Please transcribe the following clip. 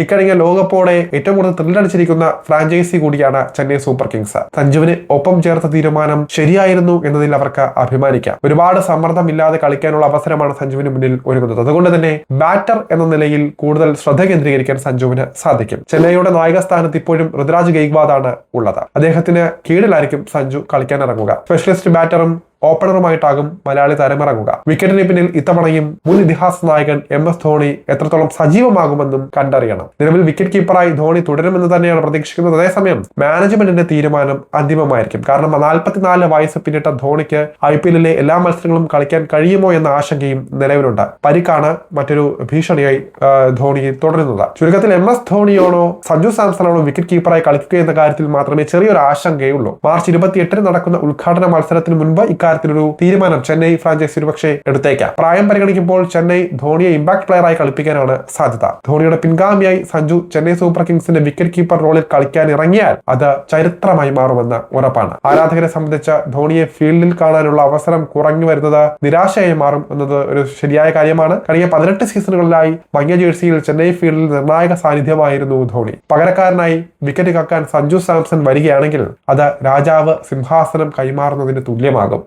ഇക്കഴിഞ്ഞ ലോകകപ്പോടെ ഏറ്റവും കൂടുതൽ ത്രില്ലടിച്ചിരിക്കുന്ന ഫ്രാഞ്ചൈസി കൂടിയാണ് ചെന്നൈ സൂപ്പർ കിങ്സ്. സഞ്ജുവിന് ഒപ്പം ചേർത്ത തീരുമാനം ശരിയായിരുന്നു എന്നതിൽ അവർക്ക് അഭിമാനിക്കാം. ഒരുപാട് സമ്മർദ്ദമില്ലാതെ കളിക്കാനുള്ള അവസരമാണ് സഞ്ജുവിന് മുന്നിൽ ഒരുങ്ങുന്നത്. അതുകൊണ്ട് തന്നെ ബാറ്റർ എന്ന നിലയിൽ കൂടുതൽ ശ്രദ്ധ കേന്ദ്രീകരിക്കാൻ സഞ്ജുവിന് സാധിക്കും. ചെന്നൈയുടെ നായക സ്ഥാനത്ത് ഇപ്പോഴും ഋതുരാജ് ഗെയ്ക്വാദാണ് ഉള്ളത്. അദ്ദേഹത്തിന് കീഴിലായിരിക്കും സഞ്ജു കളിക്കാൻ ഇറങ്ങുക. സ്പെഷ്യലിസ്റ്റ് ബാറ്ററും ഓപ്പണറുമായിട്ടാകും മലയാളി താരമിറങ്ങുക. വിക്കറ്റിന് പിന്നിൽ ഇത്തവണയും മുൻ ഇതിഹാസ നായകൻ MS ധോണി എത്രത്തോളം സജീവമാകുമെന്നും കണ്ടറിയണം. നിലവിൽ വിക്കറ്റ് കീപ്പറായി ധോണി തുടരുമെന്ന് തന്നെയാണ് പ്രതീക്ഷിക്കുന്നത്. അതേസമയം മാനേജ്മെന്റിന്റെ തീരുമാനം അന്തിമമായിരിക്കും. കാരണം 44 വയസ്സ് പിന്നിട്ട ധോണിക്ക് IPL എല്ലാ മത്സരങ്ങളും കളിക്കാൻ കഴിയുമോ എന്ന ആശങ്കയും നിലവിലുണ്ട്. പരിക്കാണ് മറ്റൊരു ഭീഷണിയായി ധോണി തുടരുന്നത്. ചുരുക്കത്തിൽ MS ധോണിയാണോ സഞ്ജു സാംസണാണോ വിക്കറ്റ് കീപ്പറായി കളിക്കുക എന്ന കാര്യത്തിൽ മാത്രമേ ചെറിയൊരു ആശങ്കയുള്ളൂ. മാർച്ച് 28 നടക്കുന്ന ഉദ്ഘാടന മത്സരത്തിന് മുൻപ് ഇക്കാര്യത്തിലൊരു തീരുമാനം ചെന്നൈ ഫ്രാഞ്ചൈസി ഒരുപക്ഷെ എടുത്തേക്കാം. പ്രായം പരിഗണിക്കുമ്പോൾ ചെന്നൈ ധോണിയെ ഇമ്പാക്ട് പ്ലെയറായി കളിപ്പിക്കാനാണ് സാധ്യത. ധോണിയുടെ പിൻഗാമിയായി സഞ്ജു ചെന്നൈ സൂപ്പർ കിങ്സിന്റെ വിക്കറ്റ് കീപ്പർ റോളിൽ കളിക്കാൻ ഇറങ്ങിയാൽ അത് ചരിത്രമായി മാറുമെന്ന് ഉറപ്പാണ്. ആരാധകരെ സംബന്ധിച്ച് ധോണിയെ ഫീൽഡിൽ കാണാനുള്ള അവസരം കുറഞ്ഞു വരുന്നത് നിരാശയായി മാറും എന്നത് ഒരു ശരിയായ കാര്യമാണ്. കഴിഞ്ഞ 18 സീസണുകളിലായി മഞ്ഞ ജേഴ്സിയിൽ ചെന്നൈ ഫീൽഡിൽ നിർണായക സാന്നിധ്യമായിരുന്നു ധോണി. പകരക്കാരനായി വിക്കറ്റ് കക്കാൻ സഞ്ജു സാംസൺ വരികയാണെങ്കിൽ അത് രാജാവ് സിംഹാസനം കൈമാറുന്നതിന് തുല്യമാകും.